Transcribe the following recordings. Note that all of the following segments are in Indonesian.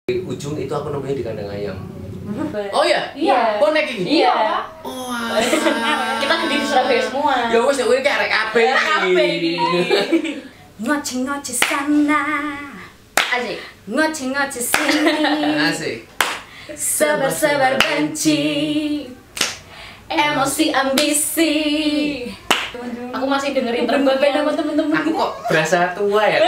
Di ujung itu aku nemuin di kandang ayam. Oh ya? Iya. Bonek ini? Iya. Oh, Kita gede di Surabaya semua. ya wes kowe kayak arek kabeh iki. Ngoceh-ngoceh sana, Asik. ngoceh-ngoceh sini, Asik. sebar-sebar benci, emosi ambisi. Aku masih dengerin terbang sama temen-temen. Aku kok berasa tua ya?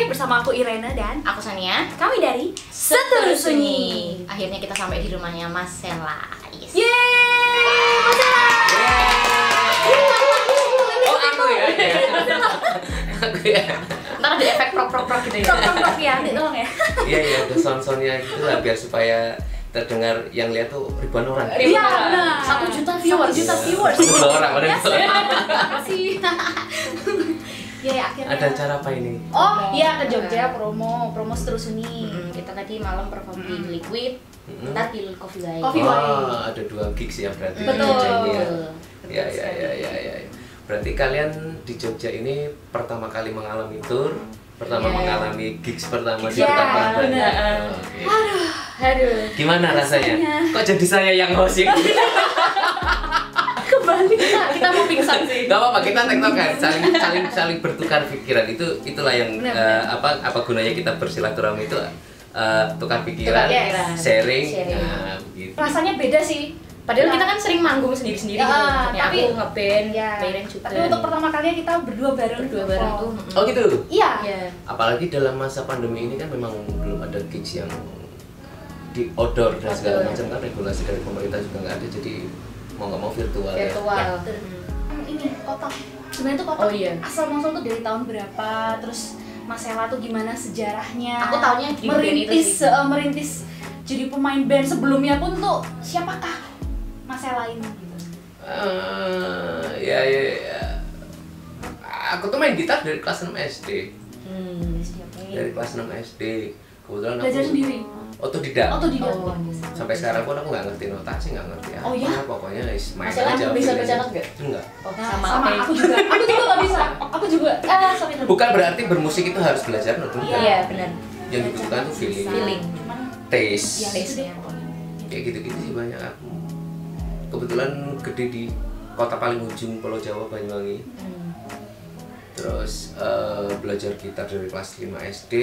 Bersama aku Irena dan Aku Sania. kami dari Seterus Seterus Sunyi. Akhirnya kita sampai di rumahnya Mas Sela. Yes. Yeay, Mas Sela. Oh aku ya? Aku ya? Ntar ada efek prok gitu ya. Prok ya, nanti tolong ya. Iya iya, ada sound-soundnya gitu lah biar supaya terdengar yang lihat tuh ribuan orang. Iya, benar. 1 juta viewers. 1 juta viewers. Ribuan orang, ada Yes, makasih. Ya, akhirnya. Ada acara apa ini? Oh, iya ke Jogja promo Seterus Sunyi. Kita tadi malam perform di Liquid. Ntar di Coffee Wine. Coffee Wine. Oh, ada 2 gigs ya berarti. Betul. Di Jogja ini ya. Betul Ya, ya, sekali. ya. Berarti kalian di Jogja ini pertama kali mengalami tour, pertama Iya. mengalami gigs pertama di Iya, kota Padang. benar. Oke. Aduh. Gimana rasanya? Kok jadi saya yang hosting? Kembali. Kita mau pingsan sih. Gak apa-apa, kita tektokan, saling bertukar pikiran. Itulah yang apa gunanya kita bersilaturahmi itu, tukar pikiran, Tukar pikiran. sharing. Sharing. Nah, begitu. Rasanya beda sih. Padahal kita kan sering manggung sendiri-sendiri gitu. Ya, tapi aku ngeband, ya, Bayren juga. tapi untuk pertama kalinya kita berdua bareng tuh. Oh gitu. Iya. Iya. Apalagi dalam masa pandemi ini kan memang belum ada gigs yang di outdoor dan segala macam kan, regulasi dari pemerintah juga nggak ada, jadi mau nggak mau virtual ya. Virtual. Ya, betul. Ini kotak. Sebenarnya tuh kotak Oh, iya. asal muasal tuh dari tahun berapa? Terus Mas Sela tuh gimana sejarahnya? Aku taunya di band itu sih. merintis jadi pemain band sebelumnya pun tuh siapakah Mas Sela ini? Ya. Aku tuh main gitar dari kelas 6 SD. Dari kelas 6 SD. Kebetulan aku Belajar sendiri. otodidak. Otodidak. Oh, Sampai sekarang pun aku nggak ngerti notasi, nggak ngerti apa. Oh, iya? Pokoknya main Mas Sela aja. bisa feeling. baca not nggak? Enggak. Oh, Nah, sama, sama kayak- aku juga. Aku juga nggak bisa. Aku juga. Sorry. Bukan berarti bermusik itu harus belajar not, bukan. Iya, benar. Yang dibutuhkan tuh feeling, Feeling. Cuman taste. ya, Taste ya. Kayak gitu-gitu sih banyak aku. Kebetulan gede di kota paling ujung Pulau Jawa, Banyuwangi. Terus belajar gitar dari kelas 5 SD,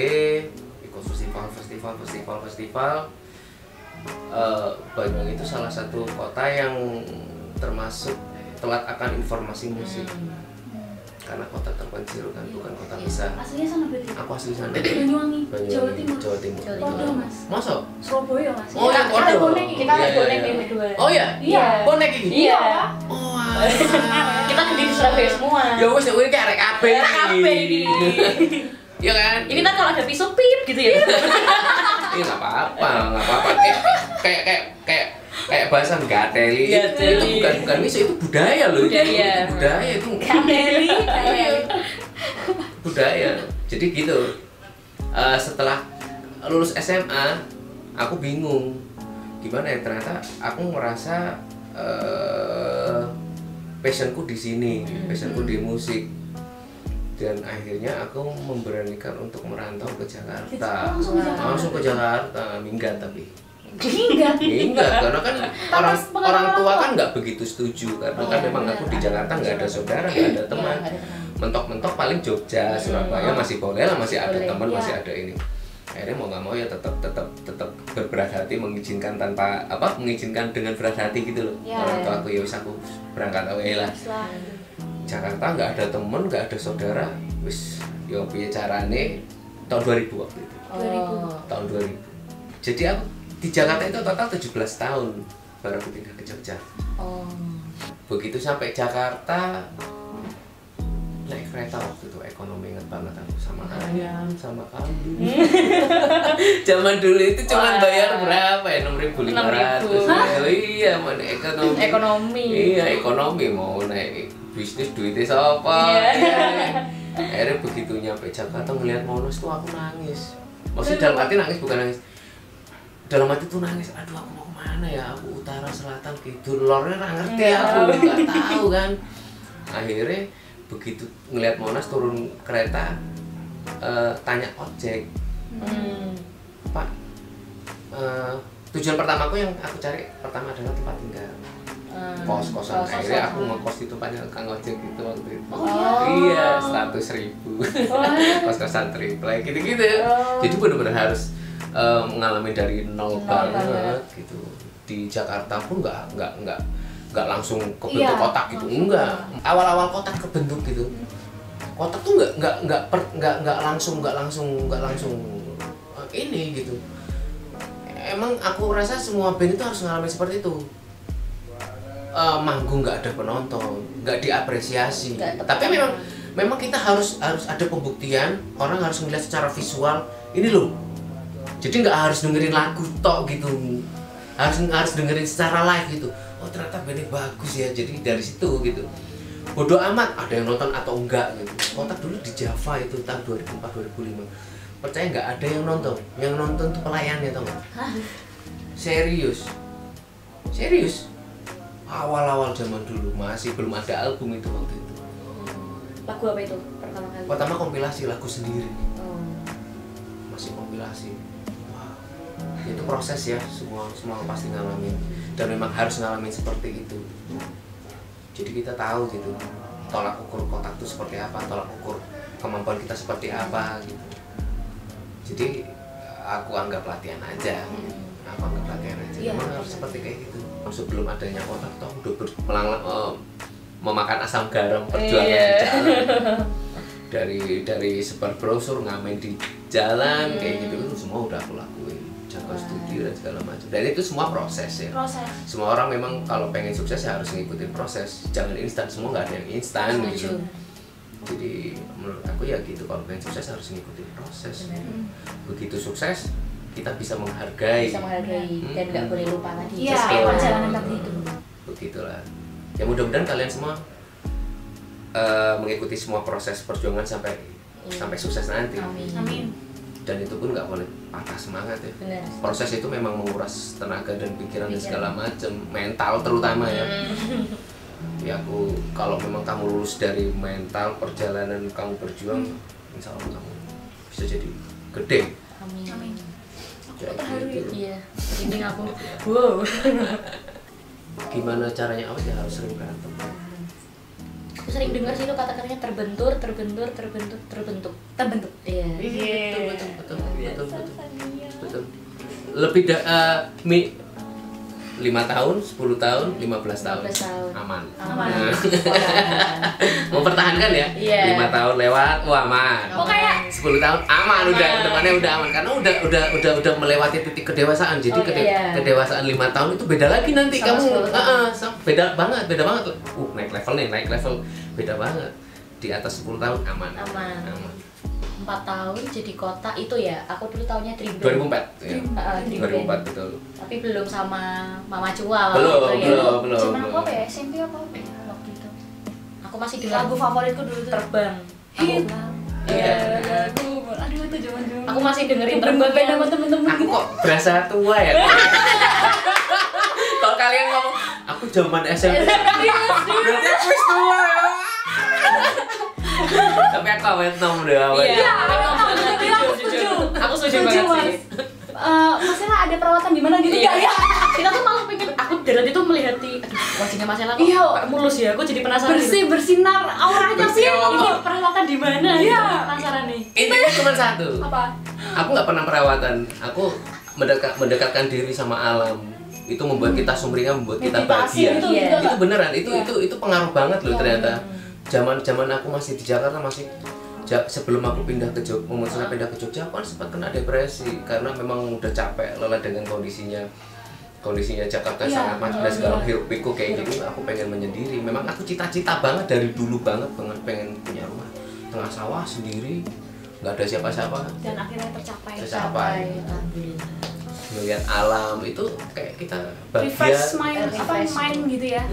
ikut festival. Banyuwangi itu salah satu kota yang termasuk telat akan informasi musik. Karena kota terpencil kan, bukan kota besar. aslinya sana berarti. Aku asli sana. Banyuwangi, Jawa Timur. Jawa Timur. Podo, Mas. Masa? Surabaya, Mas. Oh, Kita ya, ada Podo. bonek ini. Kita ada Iya, bonek iya. nih berdua. Oh ya? Iya. Bonek ini? Iya. Oh, Kita gede di Surabaya semua. ya wes kowe kayak arek kabeh. Arek kabeh iki. Iya kan? Ini kan kalau ada pisau pip gitu ya. Iya nggak apa-apa. Kayak bahasa gateli. Gateli. Itu bukan miso, itu budaya loh. Budaya. Itu budaya itu. Kameli. Budaya. Jadi gitu. Setelah lulus SMA, aku bingung. Gimana ya, ternyata aku merasa passionku di sini, passionku di musik. Dan akhirnya aku memberanikan untuk merantau ke Jakarta. Langsung ke Jakarta, minggat tapi. Minggat karena kan orang tua kan nggak begitu setuju karena kan memang aku di Jakarta nggak ada saudara, nggak ada teman. Mentok-mentok paling Jogja, Surabaya masih boleh lah, masih ada teman, masih ada ini. Akhirnya mau nggak mau ya tetap berberat hati, mengizinkan dengan berat hati gitu loh. Orang tua aku ya wis aku berangkat away lah. Jakarta nggak ada temen, nggak ada saudara, wis yo piye carane tahun 2000 waktu itu. Tahun 2000. Jadi aku di Jakarta itu total 17 tahun baru aku pindah ke Jogja. begitu sampai Jakarta naik kereta waktu itu ekonomi, inget banget aku, sama ayam, sama kambing. Zaman dulu itu cuma bayar berapa ya, 6.500. Iya, mau naik ekonomi. Iya, ekonomi mau naik bisnis duitnya siapa? Akhirnya begitu nyampe Jakarta ngeliat Monas tuh aku nangis. Maksudnya dalam hati nangis, bukan nangis. Dalam hati tuh nangis, aduh aku mau kemana ya? Aku utara, selatan, kidul, lornya nggak ngerti aku, nggak tahu kan. Akhirnya begitu ngeliat Monas turun kereta, tanya ojek, Pak, tujuan pertamaku yang aku cari pertama adalah tempat tinggal, kos-kosan. Akhirnya aku ngekos di tempatnya Kang Ojek itu waktu itu. Iya, 100.000 kos-kosan triplek gitu-gitu. Jadi benar-benar harus mengalami dari nol banget gitu. Di Jakarta pun nggak langsung kebentuk kotak gitu, enggak. Awal-awal kotak kebentuk gitu, kotak tuh nggak langsung ini gitu. Emang aku rasa semua band itu harus ngalamin seperti itu. Manggung nggak ada penonton, nggak diapresiasi. Tapi memang kita harus ada pembuktian, orang harus melihat secara visual ini loh. Jadi nggak harus dengerin lagu tok gitu, harus dengerin secara live gitu. Oh ternyata bandnya bagus ya, jadi dari situ gitu. Bodoh amat ada yang nonton atau enggak gitu. Kotak dulu di Java itu tahun 2004-2005, percaya nggak ada yang nonton tuh pelayannya, tau nggak? Serius awal-awal zaman dulu masih belum ada album itu waktu itu. Lagu apa itu pertama kali? Pertama kompilasi lagu sendiri, masih kompilasi. Wow, itu proses ya, semua pasti ngalamin. Dan memang harus ngalamin seperti itu. Jadi kita tahu gitu, tolak ukur kotak itu seperti apa, tolak ukur kemampuan kita seperti apa gitu. Jadi aku anggap latihan aja. Memang harus seperti kayak gitu. Sebelum adanya kotak toh udah memakan asam garam perjuangan di jalan. Dari sebar brosur, ngamen di jalan kayak gitu itu semua udah aku lakuin. Jaga studio dan segala macam. Dan itu semua proses ya. Semua orang memang kalau pengen sukses ya harus ngikutin proses. Jangan instan, semua nggak ada yang instan gitu. Jadi menurut aku ya gitu, kalau pengen sukses harus ngikutin proses. Begitu sukses kita bisa menghargai dan nggak boleh lupa lagi. Iya, perjalanan tadi itu. Begitulah. Ya mudah-mudahan kalian semua mengikuti semua proses perjuangan sampai sukses nanti. Amin. Dan itu pun nggak boleh patah semangat ya. Benar. Proses itu memang menguras tenaga dan pikiran dan segala macam, mental terutama ya. Ya aku, kalau memang kamu lulus dari mental perjalanan kamu berjuang, insya Allah kamu bisa jadi gede. Amin. Jadi Terharu gitu. ya. Ini aku. Wow. Gimana caranya? Ya harus sering berantem. Aku sering dengar sih itu kata-katanya terbentur. Iya. Betul. Lebih 5 tahun, 10 tahun, 15 tahun. Aman. Mempertahankan ya. 5 tahun lewat, aman. Oh kayak 10 tahun aman, udah depannya udah aman karena udah melewati titik kedewasaan. Jadi kedewasaan 5 tahun itu beda lagi nanti kamu. Beda banget. Naik level beda banget. Di atas 10 tahun aman. 4 tahun jadi kota itu ya. Aku dulu tahunnya Dream 2004 ya. 2004 betul. Tapi belum sama Mama Cua Belum. zaman aku apa ya? SMP apa waktu itu? Aku masih dengar Lagu favoritku dulu tuh Terbang. Iya. Aduh itu zaman-zaman. Aku masih dengerin Terbang sama temen-temen. Aku kok berasa tua ya. Kalau kalian ngomong aku zaman SMP. Berarti aku tua ya. Tapi aku awet nom deh. Iya, aku setuju banget sih. Masalah ada perawatan gimana gitu Iya. ya? Kita tuh malah pengen, aku dari itu melihati wajahnya Marcella kok kayak mulus ya, aku jadi penasaran. Bersinar auranya sih. Ini perawatan di mana? Iya. Gitu. Penasaran nih. Intinya cuma satu. Apa? Aku nggak pernah perawatan. Aku mendekatkan diri sama alam. Itu membuat kita sumringah, membuat kita Meditasi bahagia. itu Iya. juga, Itu Kak. beneran. Iya. Itu pengaruh banget loh ternyata. Zaman aku masih di Jakarta, sebelum aku memutuskan pindah ke Jogja, aku kan sempat kena depresi karena memang udah capek, lelah dengan kondisinya kondisinya Jakarta sangat macet dan segala hiruk pikuk kayak gitu, aku pengen menyendiri. Memang aku cita-cita banget dari dulu banget pengen punya rumah tengah sawah sendiri, nggak ada siapa-siapa. Dan akhirnya tercapai. Alhamdulillah. Melihat alam itu kayak kita Refresh bahagia, mind gitu ya.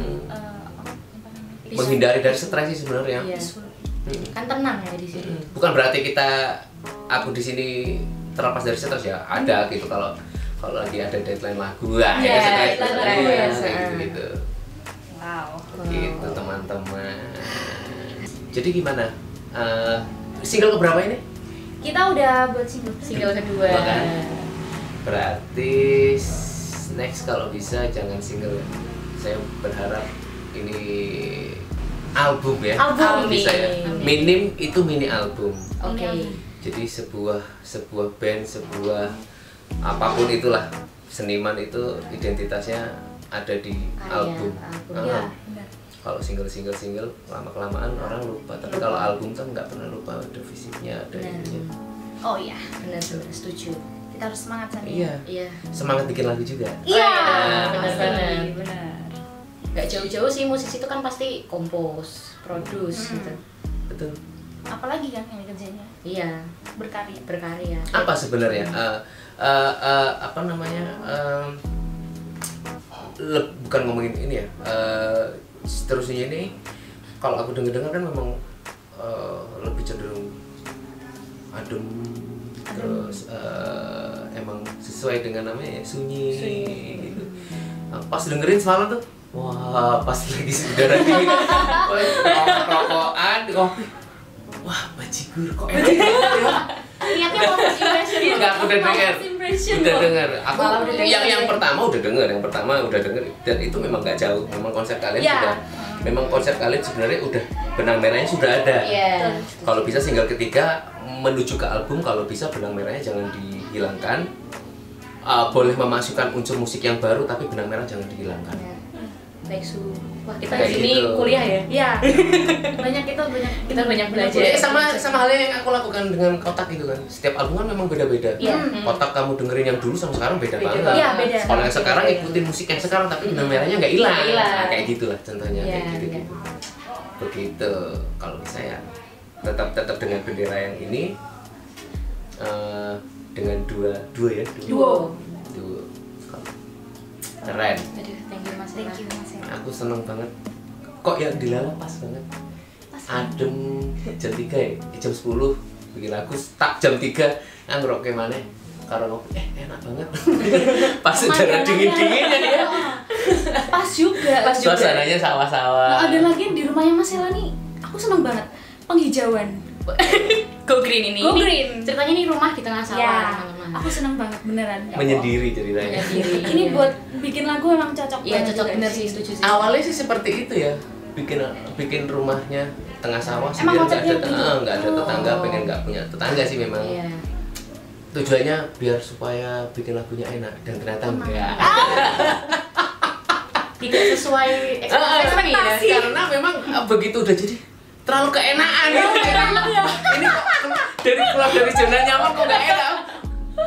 menghindari dari stres sih sebenarnya. Iya. Kan tenang ya di sini. Bukan berarti aku di sini terlepas dari stres ya, ada gitu kalau lagi ada deadline lagu, ya stres gitu. Wow. Gitu teman-teman. Jadi gimana? Single keberapa ini? Kita udah buat single Kedua. Kan? Berarti next kalau bisa jangan single ya. Saya berharap ini album ya. Album bisa ya. Minim itu mini album. Oke. Jadi sebuah band, sebuah apapun itulah, seniman itu identitasnya ada di album. Iya, benar. Kalau single lama-kelamaan orang lupa. Tapi kalau album kan nggak pernah lupa, ada fisiknya, ada ininya. Oh iya, Benar, setuju. kita harus semangat San. Iya. Iya. Semangat bikin lagu juga. Iya, benar pasti, banget. benar. Gak jauh-jauh sih, musisi itu kan pasti kompos, produce gitu. Betul. Apalagi kan yang dikerjainnya Iya, berkarya. Apa sebenarnya? Apa namanya? Bukan ngomongin ini ya. Seterusnya ini, kalau aku dengar kan memang lebih cenderung adem. Terus emang sesuai dengan namanya ya, sunyi. Gitu. Pas dengerin semalam tuh, wah pas lagi udara dingin, rokokan, kopi, wah bajigur kok enak ya. Niatnya mau first impression. Enggak, udah dengar. Aku Malah udah denger. yang pertama udah dengar, dan itu memang nggak jauh. Memang konsep kalian sebenarnya udah benang merahnya sudah ada. Iya. Kalau bisa single ketiga menuju ke album, kalau bisa benang merahnya jangan dihilangkan. Boleh memasukkan unsur musik yang baru, tapi benang merah jangan dihilangkan. Baik wah kita Kayak di sini gitu. kuliah ya. Iya. Kita banyak belajar. Ya, sama halnya yang aku lakukan dengan kotak gitu kan. Setiap album kan memang beda-beda. Iya. Kotak kamu dengerin yang dulu sama sekarang beda banget. Iya, beda. Kalau yang sekarang ikutin musik yang sekarang, tapi benang merahnya nggak hilang. Nggak hilang. Nah, kayak gitulah contohnya, Iya, kayak gitu. iya. Begitu. Kalau saya tetap dengan bendera yang ini, dengan dua ya. Duo. Keren. Aduh, thank you Mas. Thank you Mas. Aku seneng banget. Kok yang dilala pas banget. Adem jam 3 ya, jam 10 bikin lagu tak jam 3 ngerok ke mana karo ngopi enak banget. Pas udara dingin-dinginnya ya. Pas juga. Suasananya sawah-sawah. Nah, ada lagi di rumahnya Mas Sela nih. Aku seneng banget. Penghijauan. Go Green ini. Go Green. Ceritanya ini rumah di tengah sawah, Ya, teman-teman. aku seneng banget beneran. Menyendiri ceritanya. Menyendiri. Ini buat bikin lagu emang cocok. Iya, banget cocok juga bener sih, setuju sih. Awalnya sih seperti itu ya. Bikin rumahnya tengah sawah sih, Emang biar nggak konsepnya ada gitu? nggak ada tetangga, pengen nggak punya tetangga sih memang. Iya. Tujuannya biar supaya bikin lagunya enak, dan ternyata enggak. Tidak sesuai ekspektasi ya. Karena memang begitu udah jadi terlalu keenakan gitu. Ini kok keluar dari zona nyaman kok nggak enak.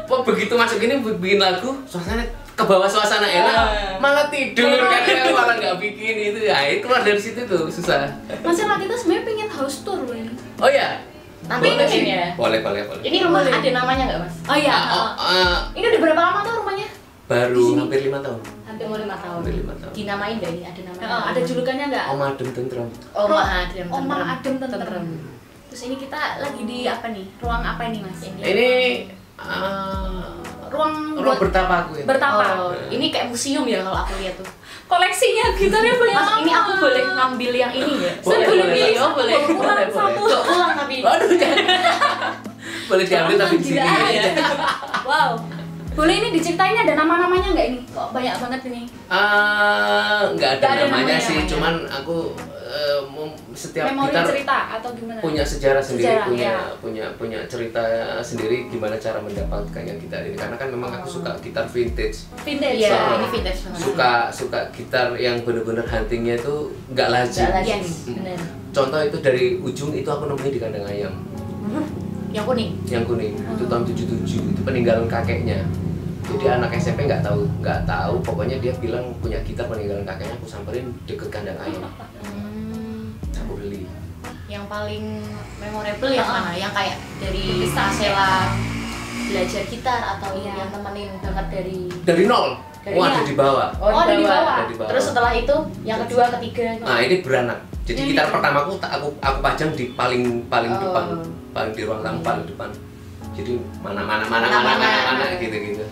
Kok begitu masuk ini bikin lagu, suasana ke bawah suasana enak, malah tidur kan, malah nggak bikin itu. Ya, itu keluar dari situ tuh susah. Mas Sela kita sebenarnya pengen house tour loh ini. Oh ya. Nanti mungkin ya. Boleh. Ini rumah ada namanya nggak Mas? Oh iya. Ini udah berapa lama tuh rumahnya? Baru hampir 5 tahun. Hampir mau 5 tahun. Hampir 5 tahun. Dinamain nggak ini? Ada namanya? Ada julukannya nggak? Om Adem Tentrem. Oma Adem. Oma Adem Tentrem. Terus ini kita lagi di apa nih? Ruang apa ini Mas? Ini ruang ruang bertapa aku ya. bertapa. Oh, ini kayak museum ya kalau aku lihat tuh. Koleksinya gitarnya banyak. Mas, ini aku boleh ngambil yang ini ya? Saya boleh pilih. Oh, boleh. Kurang satu. Kok pulang tapi. Waduh, jangan. Boleh diambil tapi di sini. Wow. Boleh ini diceritain ada nama-namanya nggak ini? Kok banyak banget ini? Nggak ada Nggak ada namanya namanya. sih, cuman aku setiap Memori gitar cerita atau gimana? punya sejarah sendiri, Sejarah, punya cerita sendiri gimana cara mendapatkan yang gitar ini, karena kan memang aku suka gitar vintage. Vintage. Iya, So, ini vintage banget. suka gitar yang bener-bener huntingnya itu nggak lazim. Nggak lazim. Yes. Bener. Contoh itu dari ujung itu aku nemunya di kandang ayam Yang kuning. yang kuning, itu tahun 77, itu peninggalan kakeknya. Jadi anak SMP nggak tahu, pokoknya dia bilang punya gitar peninggalan kakeknya, aku samperin deket kandang ayam. Aku beli. Yang paling memorable yang mana? Yang kayak dari Sasela belajar gitar atau yang temenin banget dari nol. Ada di bawah. Ada di bawah. Terus setelah itu yang kedua, ketiga. Nah, ini beranak. Jadi gitar pertamaku aku pajang di paling depan, paling di ruang tamu paling depan. Jadi mana gitu. Banyak banget ya. Gitu.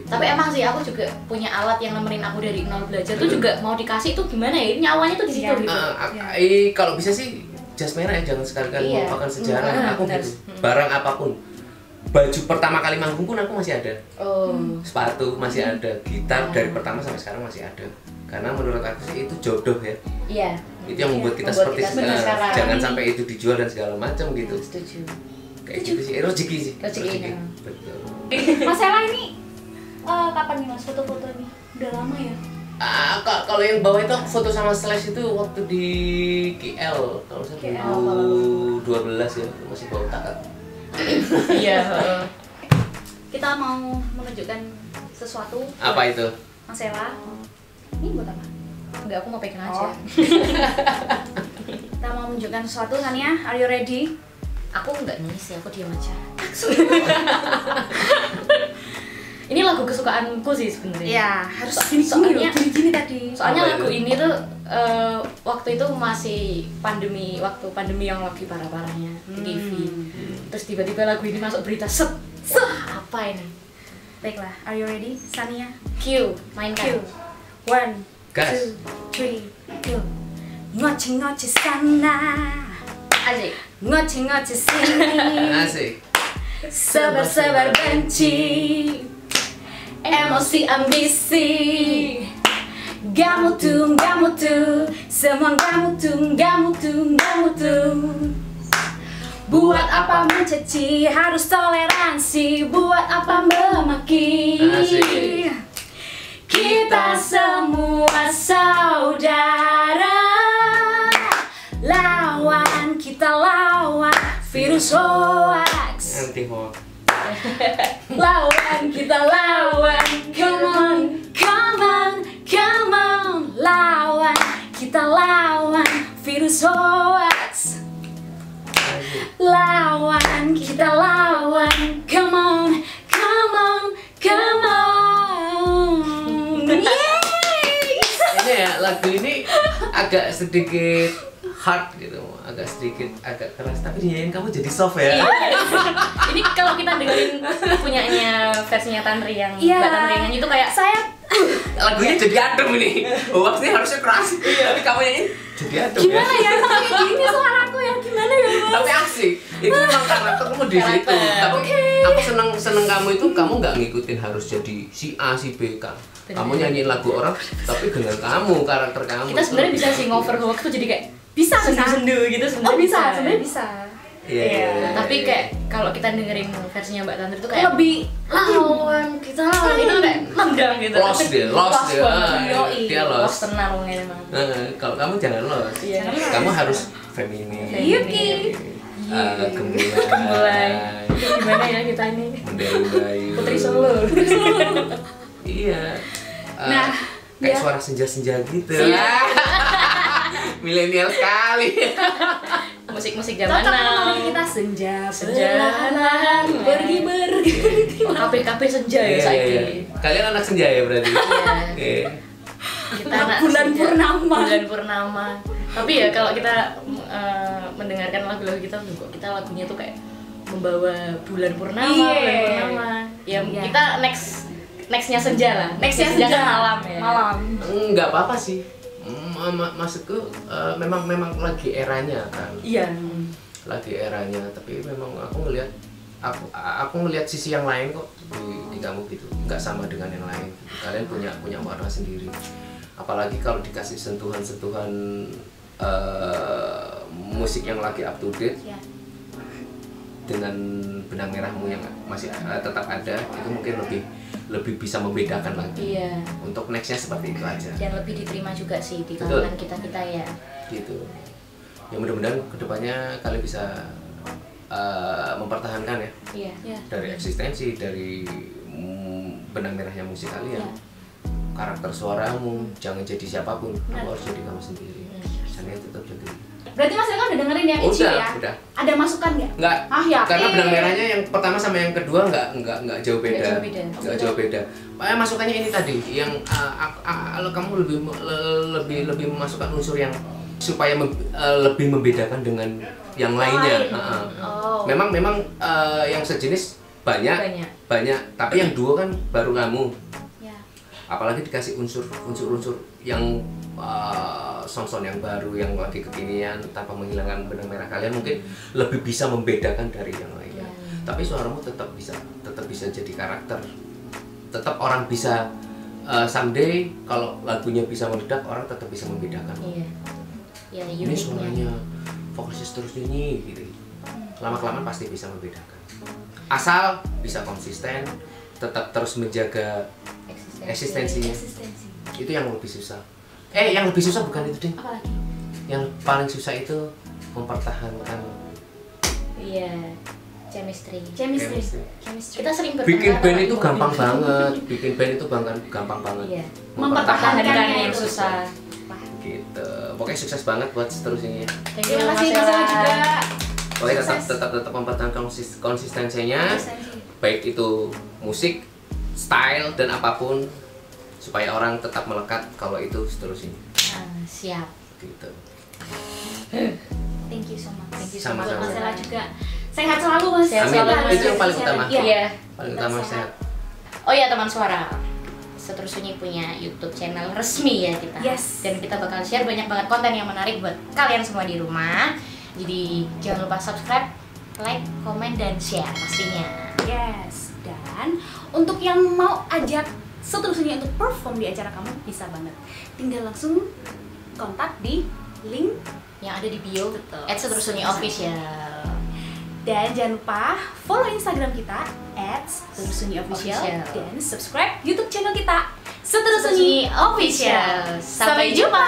Tapi emang sih aku juga punya alat yang nemenin aku dari nol belajar tuh juga mau dikasih tuh gimana ya? Nyawanya tuh di situ gitu. Kalau bisa sih jas merah ya, jangan sekali-kali melupakan sejarah. Aku gitu. Barang apapun. Baju pertama kali manggung pun aku masih ada. Sepatu masih ada, gitar dari pertama sampai sekarang masih ada. Karena menurut aku sih itu jodoh ya. Iya. Itu yang membuat kita seperti sekarang. Jangan sampai itu dijual dan segala macam gitu. Setuju. Kayak gitu sih, rezeki sih. Rezeki. Betul. Mas Ella ini kapan nih Mas foto-foto nih? Udah lama ya? Kalau yang bawah itu aku foto sama Slash itu waktu di KL, kalau saya 2012 ya, masih bawa takat. Iya. Kita mau menunjukkan sesuatu. Apa itu? Mas Ella. Ini buat apa? Enggak, aku mau pegang aja. Kita mau menunjukkan sesuatu, Sania. Are you ready? Aku enggak nyanyi sih, aku diam aja. Ini lagu kesukaanku sih sebenarnya. Ya, harus gini tadi. Soalnya lagu ini tuh waktu itu masih waktu pandemi yang lagi parah-parahnya di TV. Terus tiba-tiba lagu ini masuk berita set. Apa ini? Baiklah, are you ready, Sania? Q, mainkan. 1, Gas. 2, 3, go. Ngoceh-ngoceh sana, Asik. ngoceh-ngoceh sini. Asik. Sebar-sebar benci, emosi ambisi. Gak mutu, semua gak mutu. Buat apa mencaci, harus toleransi. Buat apa memaki. Asik. Kita semua saudara. Kita lawan virus hoax. Anti-hoax. Kita lawan. Come on. Kita lawan virus hoax. Kita lawan. Come on. Ini ya, lagu ini agak sedikit hard gitu, agak keras, tapi dinyanyiin kamu jadi soft ya. Ini kalau kita dengerin punyanya versinya Tantri yang Mbak Tantri yang nyanyi itu kayak saya lagunya jadi adem ini. Hoax ini harusnya keras, tapi kamu nyanyi jadi adem. Gimana ya? Kayak gini suaraku ya, gimana ya? Tapi asik. Itu memang karaktermu di situ. Tapi aku seneng kamu itu, kamu nggak ngikutin harus jadi si A si B kan. Kamu nyanyiin lagu orang, tapi dengan kamu, karakter kamu. kita sebenarnya bisa sih ngover hoax tuh jadi kayak Bisa. sendu-sendu gitu sebenarnya. Sebenarnya bisa. Iya. Tapi kayak kalau kita dengerin versinya Mbak Tantri itu kayak Lebih kita lawan itu kayak nendang gitu. Lost dia. Dia lost. Lost tenang emang. Kalau kamu jangan lost. Iya. Kamu harus feminim. Yuki. Gemulai. Gimana ya kita ini? Mendayu-dayu. Putri Solo. Iya. Nah, kayak ya. suara senja-senja gitu. Iya. Milenial sekali. Musik-musik zaman Cocok now. sama kita senja Perlahan pergi. KP senja ya saiki. Kalian anak senja ya berarti? Iya. Kita anak bulan senja. purnama. Bulan purnama. Tapi ya kalau kita mendengarkan lagu-lagu kita lagunya tuh kayak membawa bulan purnama, Ya kita nextnya senja lah. Nextnya senja kan malam ya. Nggak apa-apa sih. Maksudku memang lagi eranya kan. Iya. Lagi eranya, tapi memang aku ngelihat sisi yang lain kok di kamu gitu. Nggak sama dengan yang lain. Kalian punya warna sendiri. Apalagi kalau dikasih sentuhan-sentuhan musik yang lagi up to date. Ya. Dengan benang merahmu yang masih tetap ada, itu mungkin lebih bisa membedakan lagi. Iya. Untuk nextnya seperti itu aja. Dan lebih diterima juga sih di kalangan kita ya. Gitu. Ya mudah-mudahan kedepannya kalian bisa mempertahankan ya. Iya. Dari eksistensi, dari benang merahnya musik kalian. Iya. Karakter suaramu, jangan jadi siapapun, kamu harus jadi kamu sendiri. Jangan tetap jadi. Berarti Mas Eka udah dengerin yang Ichi ya? Udah. Ada masukan nggak? Enggak. Yakin. Karena benang merahnya yang pertama sama yang kedua enggak jauh beda. Enggak jauh beda. Masukannya ini tadi yang kalau kamu lebih memasukkan unsur yang supaya lebih membedakan dengan yang lainnya. Memang yang sejenis banyak, tapi yang duo kan baru kamu. Ya. Apalagi dikasih unsur yang sound yang baru yang lagi kekinian tanpa menghilangkan benang merah kalian mungkin lebih bisa membedakan dari yang lainnya. Tapi suaramu tetap bisa jadi karakter. Tetap orang bisa someday kalau lagunya bisa meledak, orang tetap bisa membedakan. Ya, ini suaranya vokalisnya terus nyanyi gitu. Lama-kelamaan pasti bisa membedakan. Asal bisa konsisten, tetap terus menjaga eksistensinya. Itu yang lebih susah. Yang lebih susah bukan itu, Ding. Apalagi? Yang paling susah itu mempertahankan. Iya, chemistry. Kita sering bikin band itu gampang banget. Gampang banget. Iya. Mempertahankannya yang susah. Gitu. Pokoknya sukses banget buat seterusnya. Terima kasih Mas Eka juga. Pokoknya tetap mempertahankan konsistensinya. Baik itu musik, style dan apapun, supaya orang tetap melekat kalau itu seterusnya. Siap. Gitu. Thank you so much. Sama-sama. Mas Ella juga sehat selalu Mas. Sehat selalu. Itu yang paling utama. Iya. Paling utama sehat. Oh ya teman suara, Seterusnya punya YouTube channel resmi ya kita. Yes. Dan kita bakal share banyak banget konten yang menarik buat kalian semua di rumah. Jadi jangan lupa subscribe, like, komen, dan share pastinya. Yes. Dan untuk yang mau ajak Seterusnya untuk perform di acara kamu bisa banget. Tinggal langsung kontak di link yang ada di bio @seterusnya official. Dan jangan lupa follow Instagram kita @seterusnya official dan subscribe YouTube channel kita Seterusnya official. Sampai jumpa.